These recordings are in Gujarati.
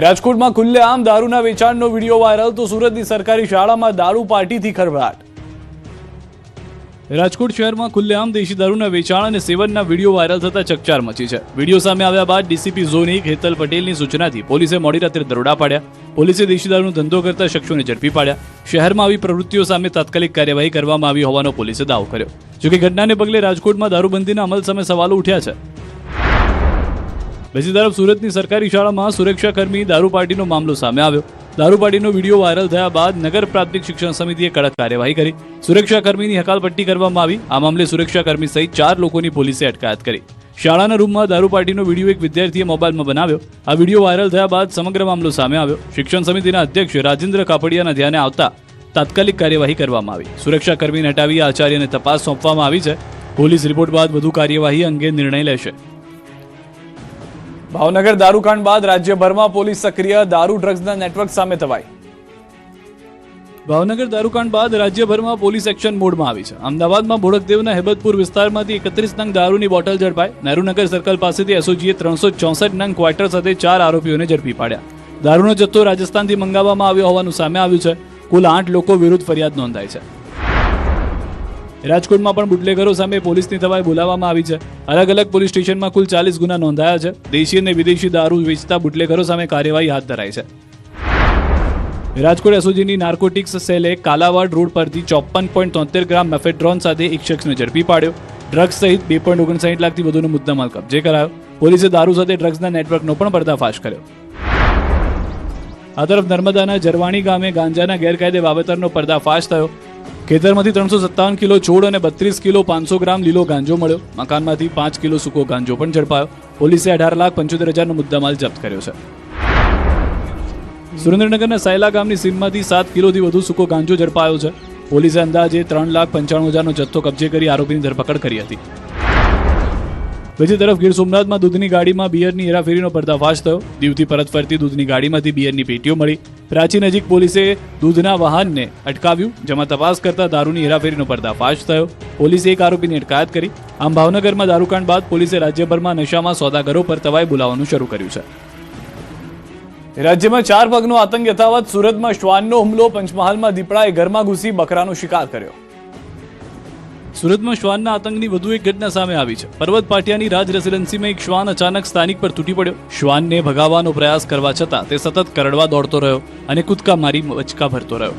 રાજકોટમાં ખુલ્લેઆમ દારૂના વેચાણનો વિડીયો વાયરલ તો સુરતની સરકારી શાળામાં દારૂ પાર્ટીથી ખળભળાટ। રાજકોટ શહેરમાં ખુલ્લેઆમ દેશી દારૂના વેચાણ અને સેવનના વિડીયો વાયરલ થતા ચકચાર મચી છે। વિડીયો સામે આવ્યા બાદ ડીસીપી ઝોન 1 હેતલ પટેલની સૂચનાથી પોલીસે મોડી રાત્રે દરોડા પાડ્યા। પોલીસે દેશી દારૂનો ધંધો કરતા શખ્સોને ઝડપી પાડ્યા। શહેરમાં આવી પ્રવૃત્તિઓ સામે તાત્કાલિક કાર્યવાહી કરવામાં આવી હોવાનો પોલીસે દાવો કર્યો। જોકે ઘટનાને પગલે રાજકોટમાં દારૂબંધીના અમલ સામે સવાલો ઉઠ્યા છે। બીજી તરફ સુરતની સરકારી શાળામાં સુરક્ષાકર્મી દારૂ પાર્ટીનો મામલો સામે આવ્યો। દારૂ પાર્ટીનો વિડીયો વાયરલ થયા બાદ નગર પ્રાથમિક શિક્ષણ સમિતિએ કડક કાર્યવાહી કરી। સુરક્ષાકર્મીની હકાલપટ્ટી કરવામાં આવી। આ મામલે સુરક્ષાકર્મી સહિત 4 લોકોની પોલીસે અટકાયત કરી। શાળાના રૂમમાં દારૂ પાર્ટીનો વિડીયો એક વિદ્યાર્થીએ મોબાઈલમાં બનાવ્યો। આ વિડીયો વાયરલ થયા બાદ સમગ્ર મામલો સામે આવ્યો। શિક્ષણ સમિતિના અધ્યક્ષ રાજેન્દ્ર કાપડિયાના ધ્યાને આવતા તાત્કાલિક કાર્યવાહી કરવામાં આવી। સુરક્ષાકર્મીને હટાવી આચાર્યને તપાસ સોંપવામાં આવી છે। પોલીસ રિપોર્ટ બાદ વધુ કાર્યવાહી અંગે નિર્ણય લેશે। ભાવનગર દારૂકાંડ બાદ રાજ્યભરમાં પોલીસ સક્રિય, દારૂ ડ્રગ્સના નેટવર્ક સામે તવાઈ। ભાવનગર દારૂકાંડ બાદ રાજ્યભરમાં પોલીસ એક્શન મોડમાં આવી છે। અમદાવાદમાં બોડકદેવના હેબતપુર વિસ્તારમાંથી 31 નંગ દારૂની બોટલ ઝડપાઈ। નહેરુનગર સર્કલ પાસેથી એસઓજીએ 364 નંગ ક્વાર્ટર સાથે 4 આરોપીઓને ઝડપી પાડ્યા। દારૂનો જથ્થો રાજસ્થાનથી મંગાવવામાં આવ્યો હોવાનું સામે આવ્યું છે। કુલ 8 લોકો વિરુદ્ધ ફરિયાદ નોંધાઈ છે। રાજકોટમાં પણ બુટલેગરો સામે પોલીસની તવાઈ બોલાવવામાં આવી છે। અલગ અલગ પોલીસ સ્ટેશનમાં કુલ 40 ગુના નોંધાયા છે। દેશી અને વિદેશી દારૂ વેચતા બુટલેગરો સામે કાર્યવાહી હાથ ધરાઈ છે। રાજકોટ એસઓજીની નાર્કોટિક્સ સેલે કાલાવાડ રોડ પરથી 54.73 ગ્રામ મેફેડ્રોન સાથે એક શખ્સને ઝડપી પાડ્યો। ડ્રગ્સ સહિત 2.59 લાખથી વધુનો મુદ્દામાલ કબજે કરાયો। પોલીસે દારૂ સાથે ડ્રગ્સના નેટવર્કનો પણ પર્દાફાશ કર્યો। આ તરફ નર્મદાના જરવાણી ગામે ગાંજાના ગેરકાયદે વાવેતરનો પર્દાફાશ થયો। ખેતરમાંથી 357 કિલો છોડ અને 32 કિલો 500 ગ્રામ લીલો ગાંજો મળ્યો। મકાનમાંથી 5 કિલો સૂકો ગાંજો પણ ઝડપાયો। પોલીસે 18,75,000નો મુદ્દામાલ જપ્ત કર્યો છે। સુરેન્દ્રનગરના સાયલા ગામની સીમમાંથી 7 કિલોથી વધુ સૂકો ગાંજો ઝડપાયો છે। પોલીસે અંદાજે 3,95,000નો જથ્થો કબજે કરી આરોપીની ધરપકડ કરી હતી। બીજી તરફ ગીર સોમનાથમાં દૂધની ગાડીમાં બિયરની હેરાફેરીનો પર્દાફાશ થયો। દીવથી પરત ફરતી દૂધની ગાડીમાંથી બિયરની પેટીઓ મળી। પ્રાચી નજીક પોલીસે દૂધના વાહનને અટકાવ્યું, જેમાં તપાસ કરતા દારૂની હેરાફેરીનો પર્દાફાશ થયો। પોલીસે એક આરોપીની અટકાયત કરી। આમ ભાવનગરમાં દારૂકાંડ બાદ પોલીસે રાજ્યભરમાં નશામાં સોદાગરો પર તવાઈ બોલાવવાનું શરૂ કર્યું છે। રાજ્યમાં 4 પગનો આતંક યથાવત। સુરતમાં શ્વાનનો હુમલો। પંચમહાલમાં દીપડાએ ઘરમાં ઘૂસી બકરાનો શિકાર કર્યો। સુરતમાં શ્વાનના આતંકની વધુ એક ઘટના સામે આવી છે। પર્વત પાટિયાની રાજ રેસિડેન્સીમાં એક શ્વાન અચાનક સ્થાનિક પર તૂટી પડ્યો। શ્વાનને ભગાવવાનો પ્રયાસ કરવા છતાં તે સતત કરડવા દોડતો રહ્યો અને કૂદકા મારી બચકા ભરતો રહ્યો।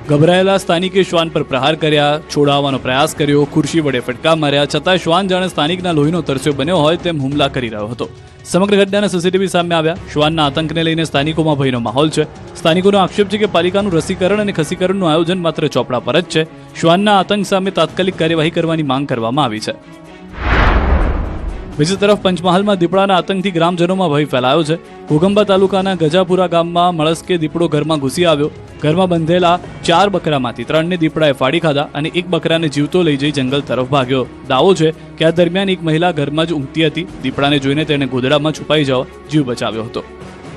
ગભરાયેલા સ્થાનિકે શ્વાન પર પ્રહાર કર્યા, છોડાવવાનો પ્રયાસ કર્યો, ખુરશી વડે ફટકા માર્યા, છતાં શ્વાન જાણે સ્થાનિકના લોહીનો તરસ્યો બન્યો હોય તેમ હુમલા કરી રહ્યો હતો। સમગ્ર ઘટનાના સીસીટીવી સામે આવ્યા। શ્વાનના આતંકને લઈને સ્થાનિકોમાં ભયનો માહોલ છે। સ્થાનિકોનો આક્ષેપ છે કે પાલિકાનું રસીકરણ અને ખસીકરણનું આયોજન માત્ર ચોપડા પર જ છે। શ્વાનના આતંક સામે તાત્કાલિક કાર્યવાહી કરવાની માંગ કરવામાં આવી છે। બીજી તરફ પંચમહાલમાં દીપડાના આતંકથી ગ્રામજનોમાં ભય ફેલાયો છે। ઘોગંબા તાલુકાના ગજાપુરા ગામમાં મળસ્કે દીપડો ઘરમાં ઘૂસી આવ્યો। ઘરમાં બંધેલા 4 બકરામાંથી 3ને દીપડાએ ફાડી ખાધા અને એક બકરાને જીવતો લઈ જઈ જંગલ તરફ ભાગ્યો। દાવો છે કે આ દરમિયાન એક મહિલા ઘરમાં જ ઊંઘતી હતી। દીપડાને જોઈને તેણે ગોદડામાં છુપાઈ જવા જીવ બચાવ્યો હતો।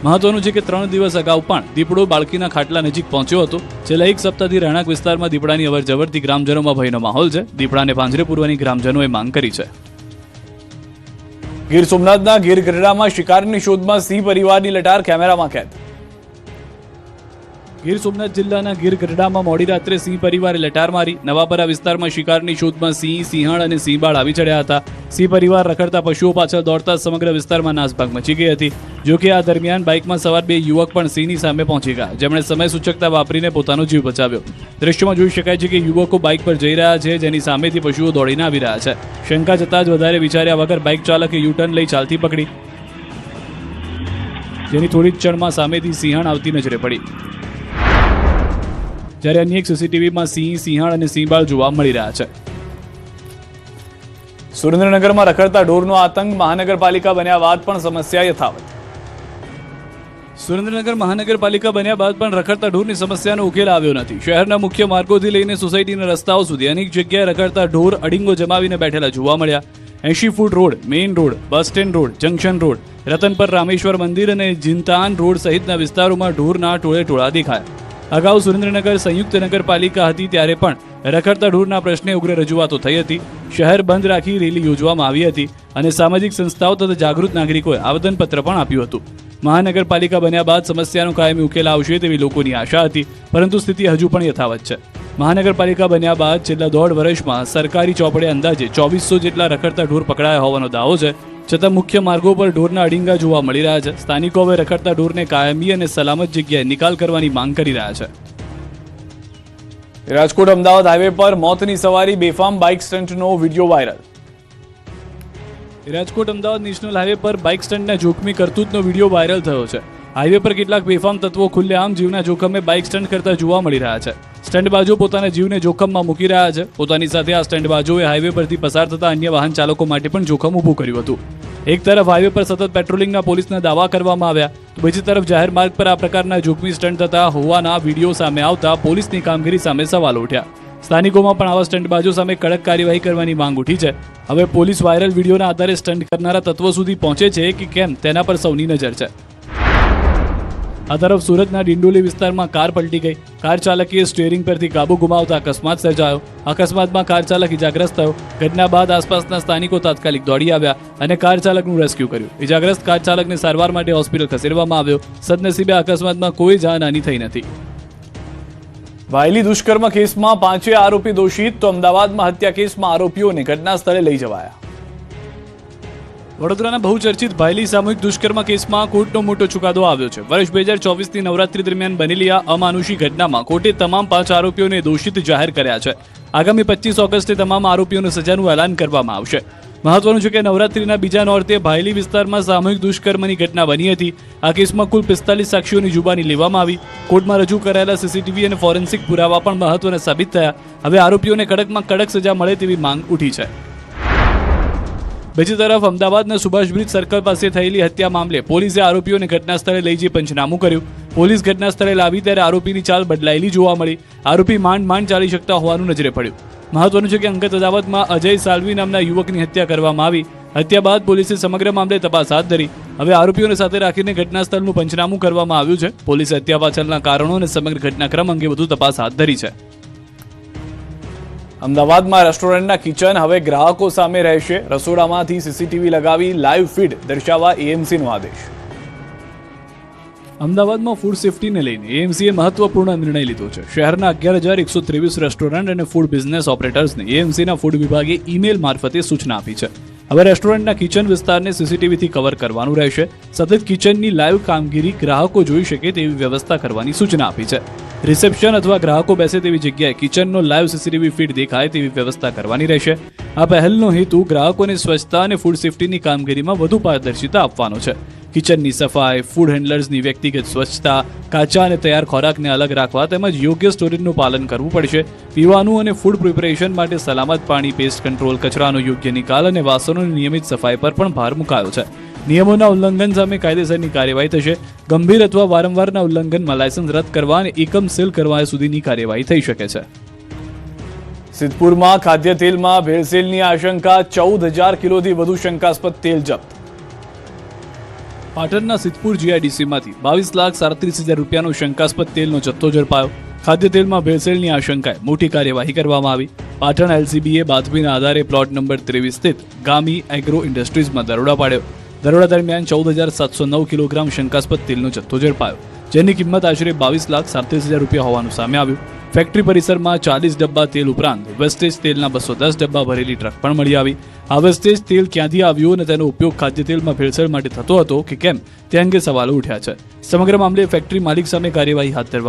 મહત્વનું છે કે 3 દિવસ અગાઉ પણ દીપડો બાળકીના ખાટલા નજીક પહોંચ્યો હતો। છેલ્લા એક સપ્તાહથી રહેણાંક વિસ્તારમાં દીપડાની અવરજવરથી ગ્રામજનોમાં ભયનો માહોલ છે। દીપડાને પાંજરે પૂરવાની ગ્રામજનોએ માંગ કરી છે। ગીર સોમનાથના ગીર ગઢડામાં શિકારની શોધમાં સિંહ પરિવારની લટાર કેમેરામાં કેદ। ગીર સોમનાથ જિલ્લાના ગીર ગઢડામાં મોડી રાત્રે સિંહ પરિવારે લટાર મારી। નવાપરા વિસ્તારમાં શિકારની શોધમાં સિંહ, સિંહણ અને સિંહબાળ આવી ચડ્યા હતા। સિંહ પરિવાર રખડતા પશુઓ પાછળ દોડતા સમગ્ર વિસ્તારમાં નાસભાગ મચી ગઈ હતી। જો કે આ દરમિયાન બાઇકમાં સવાર 2 યુવક પણ સિંહની સામે પહોંચી ગયા, જેમણે સમય સૂચકતા વાપરીને પોતાનો જીવ બચાવ્યો। દ્રશ્યમાં જોઈ શકાય છે કે યુવકો બાઇક પર જઈ રહ્યા છે, જેની સામેથી પશુઓ દોડીને આવી રહ્યા છે। શંકા જતાં જ વધારે વિચાર્યા વગર બાઇક ચાલકે યુટર્ન લઈ ચાલતી પકડી, જેની થોડી જ ક્ષણમાં સામેથી સિંહણ આવતી નજરે પડી। જ્યારે અન્ય એક સીસીટીવીમાં સિંહ, સિંહણ અને સિંહબાળ જોવા મળી રહ્યા છે। સુરેન્દ્રનગરમાં રખડતા ઢોરનો આતંક। મહાનગરપાલિકા બન્યા બાદ પણ સમસ્યા યથાવત। સુરેન્દ્રનગર મહાનગરપાલિકા બન્યા બાદ પણ રખડતા ઢોરની સમસ્યાનો ઉકેલ આવ્યો નથી। શહેરના મુખ્ય માર્ગોથી લઈને સોસાયટીના રસ્તાઓ સુધી અનેક જગ્યાએ રખડતા ઢોર અડીંગો જમાવીને બેઠેલા જોવા મળ્યા। 80 foot road, main road, bus stand road, junction road, Ratanpar Rameshwar મંદિર અને જીનતાન રોડ સહિતના વિસ્તારોમાં ઢોરના ટોળે ટોળા દેખાયા। અગાઉ સુરેન્દ્રનગર સંયુક્ત નગરપાલિકા હતી ત્યારે પણ રખડતા ઢોરના પ્રશ્ને ઉગ્ર રજૂઆતો થઈ હતી। શહેર બંધ રાખી રેલી યોજવામાં આવી હતી અને સામાજિક સંસ્થાઓ તથા જાગૃત નાગરિકોએ આવેદનપત્ર પણ આપ્યું હતું। મહાનગરપાલિકા બન્યા બાદ સમસ્યાનો કાયમી ઉકેલ આવશે તેવી લોકોની આશા હતી, પરંતુ સ્થિતિ હજુ પણ યથાવત છે. મહાનગરપાલિકા બન્યા બાદ છેલ્લા 1.5 વર્ષમાં સરકારી ચોપડે અંદાજે 2400 જેટલા રખડતા ઢોર પકડાયા હોવાનો દાવો છે. છતાં મુખ્ય માર્ગો પર ઢોરના અડીંગા જોવા મળી રહ્યા છે. સ્થાનિકો હવે રખડતા ઢોરને કાયમી અને સલામત જગ્યાએ નિકાલ કરવાની માંગ કરી રહ્યા છે. રાજકોટ અમદાવાદ હાઈવે પર મોતની સવારી, બેફામ બાઇક સ્ટન્ટનો video viral. Rajkot Ahmedabad national highway પર બાઇક સ્ટન્ટના જોખમી કરતૂતનો વિડીયો વાયરલ થયો છે. હાઈવે પર કેટલાક બેફામ તત્વો ખુલ્લેઆમ જીવના જોખમે બાઇક સ્ટન્ટ કરતા જોવા મળી રહ્યા છે. સ્ટન્ટબાજો પોતાના જીવને જોખમમાં મૂકી રહ્યા છે. પોતાની સાથે આ સ્ટન્ટબાજોએ હાઈવે પરથી પસાર થતા અન્ય વાહન ચાલકો માટે પણ જોખમ ઊભું કર્યું હતું. એક તરફ હાઈવે પર સતત પેટ્રોલિંગના પોલીસના દાવા કરવામાં આવ્યા, તો બીજી તરફ જાહેર માર્ગ પર આ પ્રકારના જોખમી સ્ટન્ટ થતા હોવાના વિડીયો સામે આવતા પોલીસની કામગીરી સામે સવાલો ઉઠ્યા. સ્થાનિકોમાં પણ આવા સ્ટન્ટબાજો સામે કડક કાર્યવાહી કરવાની માંગ ઉઠી છે. હવે પોલીસ વાયરલ વિડીયોના આધારે સ્ટન્ટ કરનારા તત્વો સુધી પહોંચે છે કે કેમ તેના પર સૌની નજર છે. આ તરફ સુરતના ડિંડોલી વિસ્તારમાં કાર પલટી ગઈ. કાર ચાલકે સ્ટીયરિંગ પરથી કાબુ ગુમાવતા અકસ્માત સર્જાયો. અકસ્માતમાં કાર ચાલક ઇજાગ્રસ્ત થયો. ઘટના બાદ આસપાસના સ્થાનિકો તાત્કાલિક દોડી આવ્યા અને કાર ચાલકનું રેસ્ક્યુ કર્યું. ઇજાગ્રસ્ત કાર ચાલકને સારવાર માટે હોસ્પિટલ ખસેડવામાં આવ્યો. સદનસીબે અકસ્માતમાં કોઈ જાનહાનિ થઈ નથી. વાયલી દુષ્કર્મ કેસમાં 5 આરોપી દોષિત, તો અમદાવાદમાં હત્યા કેસમાં આરોપીઓને ઘટના સ્થળે લઈ જવાયા. વડોદરાના બહુચર્ચિત ભાયલી સામૂહિક દુષ્કર્મ કેસમાં કોર્ટનો મોટો ચુકાદો આવ્યો છે. વર્ષ 2024ની નવરાત્રી દરમિયાન બનેલી આ અમાનુષી ઘટનામાં કોર્ટે તમામ 5 આરોપીઓને દોષિત જાહેર કર્યા છે. આગામી 25 ઓગસ્ટે તમામ આરોપીઓને સજાનું એલાન કરવામાં આવશે. મહત્વનું છે કે નવરાત્રીના બીજા નોરતે ભાયલી વિસ્તારમાં સામૂહિક દુષ્કર્મની ઘટના બની હતી. આ કેસમાં કુલ 45 સાક્ષીઓની જુબાની લેવામાં આવી. કોર્ટમાં રજૂ કરાયેલા સીસીટીવી અને ફોરેન્સિક પુરાવા પણ મહત્વના સાબિત થયા. હવે આરોપીઓને કડકમાં કડક સજા મળે તેવી માંગ ઉઠી છે. બીજી તરફ અમદાવાદના સુભાષ બ્રિજ સર્કલ પાસે થયેલી હત્યા મામલે પોલીસે આરોપીઓને ઘટના સ્થળે લઈ જઈ પંચનામું કર્યું. પોલીસ ઘટના સ્થળે લાવી ત્યારે આરોપીની ચાલ બદલાયેલી જોવા મળી. આરોપી માંડ ચાલી શકતા હોવાનું નજરે પડ્યું. મહત્વનું છે કે અંગત અદાવતમાં અજય સાલ્વી નામના યુવકની હત્યા કરવામાં આવી. હત્યા બાદ પોલીસે સમગ્ર મામલે તપાસ હાથ ધરી. હવે આરોપીઓને સાથે રાખીને ઘટના સ્થળનું પંચનામું કરવામાં આવ્યું છે. પોલીસે હત્યા પાછળના કારણો અને સમગ્ર ઘટનાક્રમ અંગે વધુ તપાસ હાથ ધરી છે. અમદાવાદમાં રેસ્ટોરન્ટના કિચન હવે ગ્રાહકો સામે રહેશે. રસોડામાંથી સીસીટીવી લગાવી લાઈવ ફીડ દર્શાવવા એએમસીનો આદેશ. અમદાવાદમાં ફૂડ સેફટીને લઈને એએમસીએ મહત્વપૂર્ણ નિર્ણય લીધો છે. શહેરના 11,123 રેસ્ટોરન્ટ અને ફૂડ બિઝનેસ ઓપરેટર્સને એએમસીના ફૂડ વિભાગે ઈમેલ મારફતે સૂચના આપી છે. હવે રેસ્ટોરન્ટના કિચન વિસ્તારને સીસીટીવીથી કવર કરવાનું રહેશે. સતત કિચનની લાઈવ કામગીરી ગ્રાહકો જોઈ શકે તેવી વ્યવસ્થા કરવાની સૂચના આપી છે. રિસેપ્શન અથવા ગ્રાહકો બેસે તેવી જગ્યાએ કિચનનો લાઈવ સીસીટીવી ફીડ દેખાય તેવી વ્યવસ્થા કરવાની રહેશે. આ પહેલનો હેતુ ગ્રાહકોને સ્વચ્છતા અને ફૂડ સેફટીની કામગીરીમાં વધુ પારદર્શિતા આપવાનો છે. કિચનની સફાઈ, ફૂડ હેન્ડલર્સની વ્યક્તિગત સ્વચ્છતા, કાચા અને તૈયાર ખોરાકને અલગ રાખવા તેમજ યોગ્ય સ્ટોરેજનું પાલન કરવું પડશે. પીવાનું અને ફૂડ પ્રિપરેશન માટે સલામત પાણી, પેસ્ટ કંટ્રોલ, કચરાનો યોગ્ય નિકાલ અને વાસણોની નિયમિત સફાઈ પર પણ ભાર મુકાયો છે. નિયમોના ઉલ્લંઘન સામે કાયદેસરની કાર્યવાહી થશે. ગંભીર અથવા વારંવારના ઉલ્લંઘનમાં લાયસન્સ રદ કરવા અને એકમ સીલ કરવા સુધીની કાર્યવાહી થઈ શકે છે. સિદ્ધપુરમાં ખાદ્ય તેલમાં ભેળસેળની આશંકા, 14,000 કિલોથી વધુ શંકાસ્પદ તેલ જપ્ત. પાટણના સિદ્ધપુર જીઆઈડીસીમાંથી 22,37,000 રૂપિયાનો શંકાસ્પદ તેલનો જથ્થો ઝડપાયો. ખાદ્ય તેલમાં ભેળસેળની આશંકાએ મોટી કાર્યવાહી કરવામાં આવી. પાટણ એલસીબીએ બાતમીના આધારે પ્લોટ નંબર 23 સ્થિત ગામી એગ્રો ઇન્ડસ્ટ્રીઝમાં દરોડા પાડ્યો. દરોડા દરમિયાન 14,709 કિલોગ્રામ શંકાસ્પદ તેલનો જથ્થો ઝડપાયો, જેની કિંમત આશરે 22,37,000 રૂપિયા હોવાનું સામે આવ્યું. ફેક્ટરી પરિસરમાં 40 ડબ્બા તેલ ઉપરાંત વેસ્ટેજ તેલના 210 ડબ્બા ભરેલી ટ્રક પણ મળી આવી. આ વેસ્ટેજ તેલ ક્યાંથી આવ્યું અને તેનો ઉપયોગ ખાદ્ય તેલમાં ભેળસેળ માટે થતો હતો કે કેમ તે અંગે સવાલો ઉઠ્યા છે. સમગ્ર મામલે ફેક્ટરી માલિક સામે કાર્યવાહી હાથ ધરવામાં